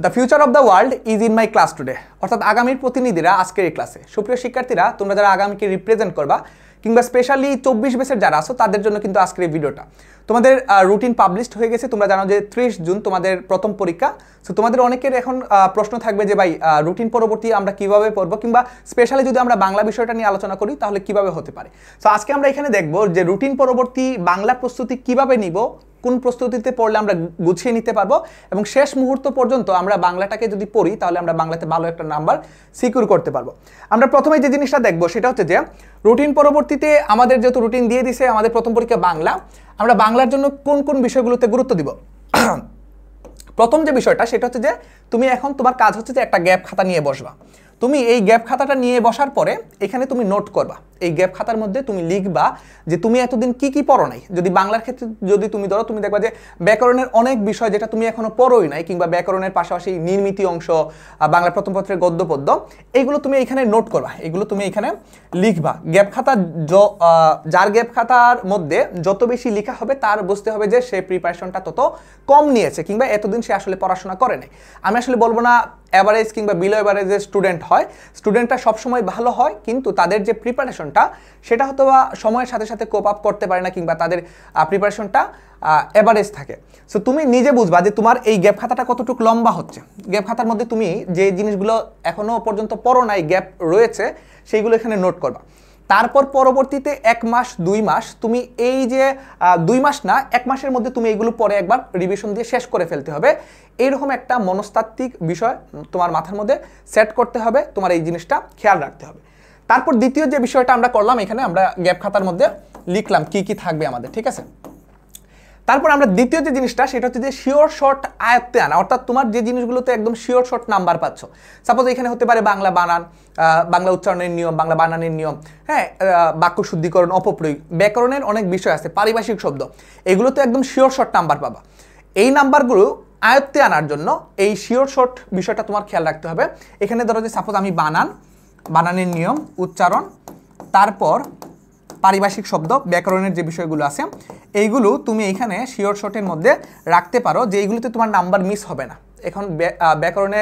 The future of the world is in my class today, অর্থাৎ আগামীর প্রতিনিধিরা আজকের এই ক্লাসে। সুপ্রিয় শিক্ষার্থীরা, তোমরা যারা আগামীকে রিপ্রেজেন্ট করবা কিংবা স্পেশালি 24 ব্যাচের যারা আছো তাদের জন্য কিন্তু আজকের এই ভিডিওটা। তোমাদের রুটিন পাবলিশড হয়ে গেছে, তোমরা জানো যে 30 জুন তোমাদের প্রথম পরীক্ষা। সো তোমাদের অনেকের এখন প্রশ্ন থাকবে যে ভাই রুটিন পরবর্তী আমরা কিভাবে পড়বো, কিংবা স্পেশালি যদি আমরা বাংলা বিষয়টা নিয়ে আলোচনা করি তাহলে কিভাবে হতে পারে। সো আজকে আমরা এখানে দেখবো যে রুটিন পরবর্তী বাংলা প্রস্তুতি কিভাবে নিব, কোন প্রস্তুতিতে পড়লে আমরা গুছিয়ে নিতে পারবো, এবং শেষ মুহূর্ত পর্যন্ত আমরা বাংলাটাকে যদি পড়ি তাহলে আমরা বাংলাতে ভালো একটা নাম্বার সিকিউর করতে পারবো। আমরা প্রথমে যে জিনিসটা দেখবো সেটা হচ্ছে যে রুটিন পরবর্তীতে আমাদের যেহেতু রুটিন দিয়ে দিছে আমাদের প্রথম পরীক্ষা বাংলা, আমরা বাংলার জন্য কোন কোন বিষয়গুলোতে গুরুত্ব দিব। প্রথম যে বিষয়টা সেটা হচ্ছে যে তুমি এখন তোমার কাজ হচ্ছে যে একটা গ্যাপ খাতা নিয়ে বসবা। তুমি এই গ্যাপ খাতাটা নিয়ে বসার পরে এখানে তুমি নোট করবা। এই গ্যাপ খাতার মধ্যে তুমি লিখবা যে তুমি এতদিন কি কি পড়ো নাই। যদি বাংলার ক্ষেত্রে যদি তুমি ধরো, তুমি দেখবা যে ব্যাকরণের অনেক বিষয় যেটা তুমি এখনো পড়োই নাই, কিংবা ব্যাকরণের পাশাপাশি নির্মিতি অংশ, বাংলা প্রথম পত্রের গদ্য পদ্য, এইগুলো তুমি এখানে নোট করবা, এগুলো তুমি এখানে লিখবা। গ্যাপ খাতা যার গ্যাপ খাতার মধ্যে যত বেশি লেখা হবে তার বুঝতে হবে যে সে প্রিপারেশনটা তত কম নিয়েছে, কিংবা এতদিন সে আসলে পড়াশোনা করে নাই। আমি আসলে বলবো না অ্যাভারেজ কিংবা বিলো অ্যাভারেজের স্টুডেন্ট হয়, স্টুডেন্টরা সবসময় ভালো হয়, কিন্তু তাদের যে প্রিপারেশনটা সেটা হয়তো বা সময়ের সাথে সাথে কোপ আপ করতে পারে না, কিংবা তাদের প্রিপারেশনটা অ্যাভারেজ থাকে। সো তুমি নিজে বুঝবা যে তোমার এই গ্যাপ খাতাটা কতটুকু লম্বা হচ্ছে। গ্যাপ খাতার মধ্যে তুমি যে জিনিসগুলো এখনো পর্যন্ত পড়ো নাই, গ্যাপ রয়েছে, সেইগুলো এখানে নোট করবা। তারপর পরবর্তীতে 1 মাস 2 মাস তুমি এই যে 2 মাস না 1 মাসের মধ্যে তুমি এইগুলো পরে একবার রিভিশন দিয়ে শেষ করে ফেলতে হবে। এইরকম একটা মনস্তাত্ত্বিক বিষয় তোমার মাথার মধ্যে সেট করতে হবে, তোমার এই জিনিসটা খেয়াল রাখতে হবে। তারপর দ্বিতীয় যে বিষয়টা আমরা করলাম, এখানে আমরা গ্যাপ খাতার মধ্যে লিখলাম কি কি থাকবে আমাদের, ঠিক আছে। তারপর আমরা দ্বিতীয় যে জিনিসটা সেটা হচ্ছে যে শিওর শর্ট আয়ত্তে আনা, অর্থাৎ তোমার যে জিনিসগুলোতে একদম শিওর শর্ট নাম্বার পাচ্ছ। সাপোজ এখানে হতে পারে বাংলা বানান, বাংলা উচ্চারণের নিয়ম, বাংলা বানানের নিয়ম, হ্যাঁ, বাক্য শুদ্ধিকরণ, অপপ্রয়োগ, ব্যাকরণের অনেক বিষয় আছে, পারিভাষিক শব্দ, এগুলোতে একদম শিওর শর্ট নাম্বার পাবা। এই নাম্বারগুলো আয়ত্তে আনার জন্য এই শিওর শর্ট বিষয়টা তোমার খেয়াল রাখতে হবে। এখানে ধরো যে সাপোজ আমি বানানের নিয়ম, উচ্চারণ, তারপর পারিভাষিক শব্দ, ব্যাকরণের যে বিষয়গুলো আছে এইগুলো তুমি এখানে শিওর শর্টের মধ্যে রাখতে পারো, যে এইগুলোতে তোমার নাম্বার মিস হবে না। এখন ব্যাকরণে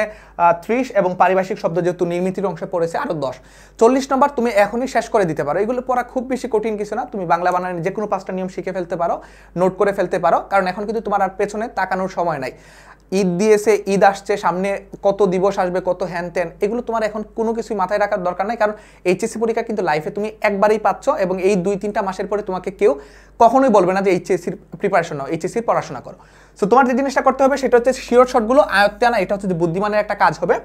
30 এবং পারিভাষিক শব্দ যেহেতু নির্মিতির অংশে পড়েছে আরও 10, 40 নম্বর তুমি এখনই শেষ করে দিতে পারো। এগুলো পড়া খুব বেশি কঠিন কিছু না, তুমি বাংলা বানানের যে কোনো 5টা নিয়ম শিখে ফেলতে পারো, নোট করে ফেলতে পারো, কারণ এখন কিন্তু তোমার আর পেছনে তাকানোর সময় নাই। ঈদ দিয়েছে, ঈদ আসছে সামনে, কত দিবস আসবে, কত হ্যান ত্যান, এগুলো তোমার এখন কোনো কিছুই মাথায় রাখার দরকার নাই, কারণ এইচএসসি পরীক্ষা কিন্তু লাইফে তুমি একবারই পাচ্ছ, এবং এই 2-3টা মাসের পরে তোমাকে কেউ কখনোই বলবে না যে এইচএসসির প্রিপারেশন নাও, এইচএসসির পড়াশোনা করো। সো তোমার যে জিনিসটা করতে হবে সেটা হচ্ছে শিওর শর্টগুলো আয়ত্তে আনা, এটা হচ্ছে যে বুদ্ধিমানের একটা কাজ হবে।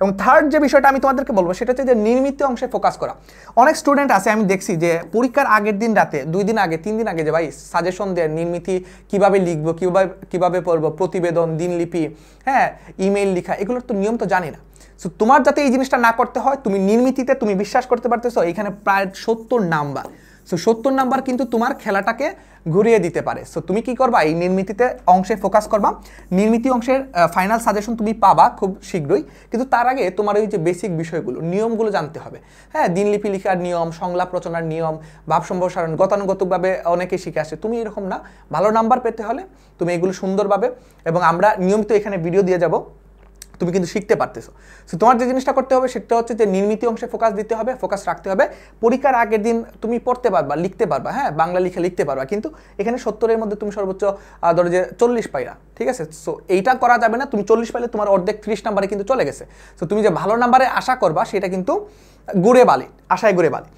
এবং থার্ড যে বিষয়টা আমি তোমাদেরকে বলবো সেটা হচ্ছে যে নির্মিত অংশে ফোকাস করা। অনেক স্টুডেন্ট আছে, আমি দেখছি যে পরীক্ষার আগের দিন রাতে, 2 দিন আগে, 3 দিন আগে, যে ভাই সাজেশন দেয় নির্মিতি কীভাবে লিখবো, কীভাবে পড়বো, প্রতিবেদন, দিনলিপি, হ্যাঁ, ইমেইল লেখা, এগুলোর তো নিয়ম তো জানি না। সো তোমার যাতে এই জিনিসটা না করতে হয়, তুমি নির্মিতিতে তুমি বিশ্বাস করতে পারতেছো এখানে প্রায় 70 নাম্বার। সো 70 নাম্বার কিন্তু তোমার খেলাটাকে ঘুরিয়ে দিতে পারে। সো তুমি কি করবা, এই নির্মিতিতে অংশে ফোকাস করবা। নির্মিতি অংশের ফাইনাল সাজেশন তুমি পাবা খুব শীঘ্রই, কিন্তু তার আগে তোমার ওই যে বেসিক বিষয়গুলো, নিয়মগুলো জানতে হবে। হ্যাঁ, দিনলিপি লেখার নিয়ম, সংলাপ রচনার নিয়ম, ভাব সম্প্রসারণ, গতানুগতিকভাবে অনেকে শিখে আসে, তুমি এরকম না। ভালো নাম্বার পেতে হলে তুমি এগুলো সুন্দরভাবে, এবং আমরা নিয়মিত এখানে ভিডিও দিয়ে যাব, তুমি কিন্তু শিখতে পারতেছো। সো তোমার যে জিনিসটা করতে হবে সেটা হচ্ছে যে নির্মিতি অংশে ফোকাস দিতে হবে, ফোকাস রাখতে হবে। পরীক্ষার আগের দিন তুমি পড়তে পারবা, লিখতে পারবা, হ্যাঁ, বাংলা লিখতে পারবা, কিন্তু এখানে 70-এর মধ্যে তুমি সর্বোচ্চ ধরো যে 40 পাইরা, ঠিক আছে। সো এইটা করা যাবে না, তুমি 40 পাইলে তোমার অর্ধেক 30 নাম্বারে কিন্তু চলে গেছে। সো তুমি যে ভালো নাম্বারে আশা করবা সেটা কিন্তু আশায় ঘুরে বালি।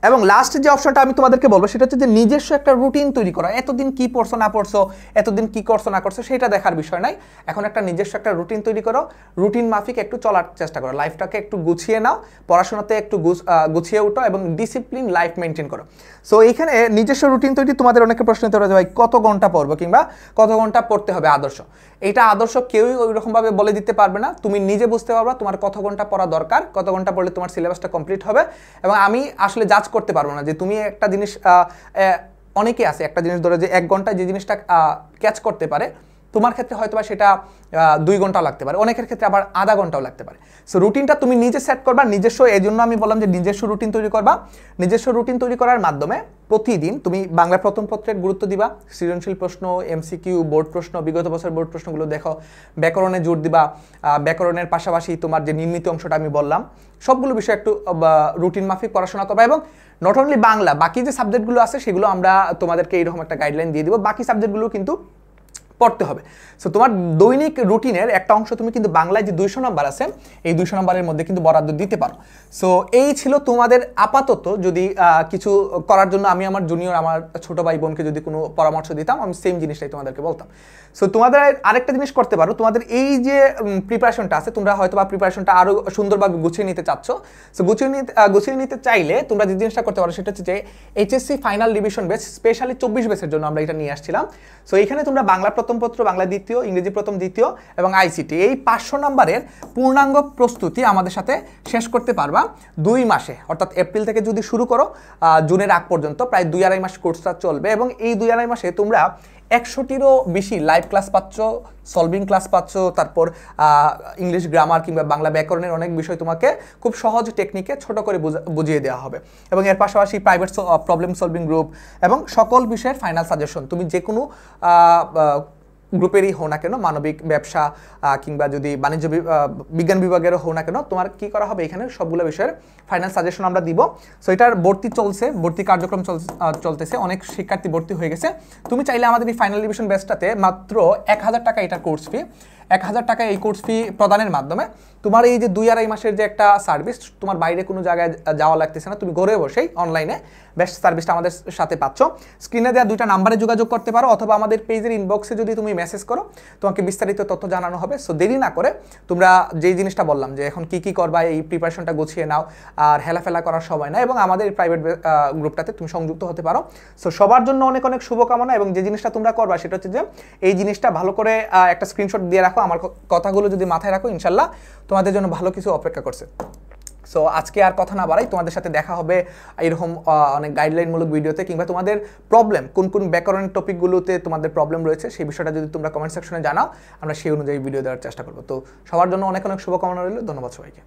এবং লাস্ট যে অপশনটা আমি তোমাদেরকে বলবো সেটা হচ্ছে যে নিজস্ব একটা রুটিন তৈরি করা। এতদিন কি পড়ছো না পড়ছো, এতদিন কি করছো না করছো সেটা দেখার বিষয় নাই, এখন একটা নিজস্ব একটা রুটিন তৈরি করো, রুটিন মাফিক একটু চলার চেষ্টা করো, লাইফটাকে একটু গুছিয়ে নাও, পড়াশোনাতে একটু গুছিয়ে উঠো, এবং ডিসিপ্লিন লাইফ মেনটেন করো। সো এইখানে নিজস্ব রুটিন তৈরি, তোমাদের অনেকে প্রশ্ন করতে পারে ভাই কত ঘন্টা পড়বো, কিংবা কত ঘন্টা পড়তে হবে আদর্শ। এটা আদর্শ কেউই ওইরকমভাবে বলে দিতে পারবে না, তুমি নিজে বুঝতে পারবা তোমার কত ঘন্টা পড়া দরকার, কত ঘন্টা পড়লে তোমার সিলেবাসটা কমপ্লিট হবে। এবং আমি আসলে জাজ করতে পারবো না যে তুমি একটা জিনিস, অনেকে আছে একটা জিনিস ধরে যে 1 ঘন্টায় যে জিনিসটা ক্যাচ করতে পারে, তোমার ক্ষেত্রে হয়তো বা সেটা 2 ঘন্টা লাগতে পারে, অনেকের ক্ষেত্রে আবার আধা ঘন্টাও লাগতে পারে। সো রুটিনটা তুমি নিজে সেট করবা নিজস্ব, এই জন্য আমি বললাম যে নিজস্ব রুটিন তৈরি করবা। নিজস্ব রুটিন তৈরি করার মাধ্যমে প্রতিদিন তুমি বাংলা প্রথম পত্রের গুরুত্ব দিবা, সৃজনশীল প্রশ্ন, এমসিকিউ, বোর্ড প্রশ্ন, বিগত বছর বোর্ড প্রশ্নগুলো দেখো, ব্যাকরণে জোর দিবা, ব্যাকরণের পাশাপাশি তোমার যে নির্মিত অংশটা আমি বললাম সবগুলো বিষয় একটু রুটিন মাফিক পড়াশোনা করবা। এবং নট অনলি বাংলা, বাকি যে সাবজেক্টগুলো আছে সেগুলো আমরা তোমাদেরকে এইরকম একটা গাইডলাইন দিয়ে দিব, বাকি সাবজেক্টগুলো কিন্তু পড়তে হবে। সো তোমার দৈনিক রুটিনের একটা অংশ তুমি কিন্তু বাংলায় যে 200 নম্বর আছে এই 200 নম্বরের মধ্যে কিন্তু বরাদ্দ দিতে পারো। সো এই ছিল তোমাদের আপাতত, যদি কিছু করার জন্য আমি আমার জুনিয়র, আমার ছোট ভাই বোনকে যদি কোনো পরামর্শ দিতাম, আমি সেম জিনিসটাই তোমাদেরকে বলতাম। সো তোমাদের আরেকটা জিনিস করতে পারো, তোমাদের এই যে প্রিপারেশনটা আছে, তোমরা হয়তো বা প্রিপারেশনটা আরও সুন্দরভাবে গুছিয়ে নিতে চাচ্ছ। সো গুছিয়ে নিতে চাইলে তোমরা যে জিনিসটা করতে পারো সেটা হচ্ছে যে HSC final revision batch, specially 24 ব্যাচের জন্য আমরা এটা নিয়ে আসছিলাম। সো এখানে তোমরা বাংলা প্রথম পত্র, বাংলা দ্বিতীয়, ইংরেজি প্রথম দ্বিতীয় এবং আইসিটি এই 500 নম্বরের পূর্ণাঙ্গ প্রস্তুতি আমাদের সাথে শেষ করতে পারবা 2 মাসে। অর্থাৎ এপ্রিল থেকে যদি শুরু করো জুনের আগ পর্যন্ত প্রায় 2-2.5 মাস কোর্সটা চলবে, এবং এই 2-2.5 মাসে তোমরা 100টিরও বেশি লাইভ ক্লাস পাচ্ছ, সলভিং ক্লাস পাচ্ছ, তারপর ইংলিশ গ্রামার কিংবা বাংলা ব্যাকরণের অনেক বিষয় তোমাকে খুব সহজ টেকনিকে ছোট করে বুঝিয়ে দেওয়া হবে। এবং এর পাশাপাশি প্রাইভেট প্রবলেম সলভিং গ্রুপ এবং সকল বিষয়ের ফাইনাল সাজেশন, তুমি যে কোনো গ্রুপেরই হো না কেন, মানবিক, ব্যবসা কিংবা যদি বাণিজ্য বিজ্ঞান বিভাগেরও হো না কেন, তোমার কি করা হবে এখানে সবগুলো বিষয়ের ফাইনাল সাজেশন আমরা দিব। সো এটার ভর্তি চলছে, ভর্তি কার্যক্রম চলতেছে, অনেক শিক্ষার্থী ভর্তি হয়ে গেছে। তুমি চাইলে আমাদের এই ফাইনাল রিভিশন ব্যাচটাতে মাত্র 1000 টাকা এটার কোর্স ফি, 1000 টাকা এই কোর্স ফি প্রদানের মাধ্যমে তোমার এই যে 2-2.5 মাসের যে একটা সার্ভিস, তোমার বাইরে কোনো জায়গায় যাওয়া লাগতেছে না, তুমি ঘরে বসেই অনলাইনে বেস্ট সার্ভিসটা আমাদের সাথে পাচ্ছ। স্ক্রিনে দেওয়া 2টা নাম্বারে যোগাযোগ করতে পারো, অথবা আমাদের পেজের ইনবক্সে যদি তুমি মেসেজ করো তোমাকে বিস্তারিত তথ্য জানানো হবে। সো দেরি না করে তোমরা যেই জিনিসটা বললাম যে এখন কি করবা, এই প্রিপারেশনটা গুছিয়ে নাও, আর হেলাফেলা করার সময় না, এবং আমাদের প্রাইভেট গ্রুপটাতে তুমি সংযুক্ত হতে পারো। সো সবার জন্য অনেক অনেক শুভকামনা। এবং যে জিনিসটা তোমরা করবা সেটা হচ্ছে যে এই জিনিসটা ভালো করে একটা স্ক্রিনশট দিয়ে রাখো, আমার কথাগুলো যদি মাথায় রাখো, ইনশাল্লাহ তোমাদের জন্য ভালো কিছু অপেক্ষা করছে। সো আজকে আর কথা না বাড়াই, তোমাদের সাথে দেখা হবে এরকম অনেক গাইডলাইনমূলক ভিডিওতে, কিংবা তোমাদের প্রবলেম কোন কোন ব্যাকরণের টপিকগুলোতে তোমাদের প্রবলেম রয়েছে সেই বিষয়টা যদি তোমরা কমেন্ট সেকশনে জানাও, আমরা সেই অনুযায়ী ভিডিও দেওয়ার চেষ্টা করবো। তো সবার জন্য অনেক অনেক শুভকামনা রইল, ধন্যবাদ সবাইকে।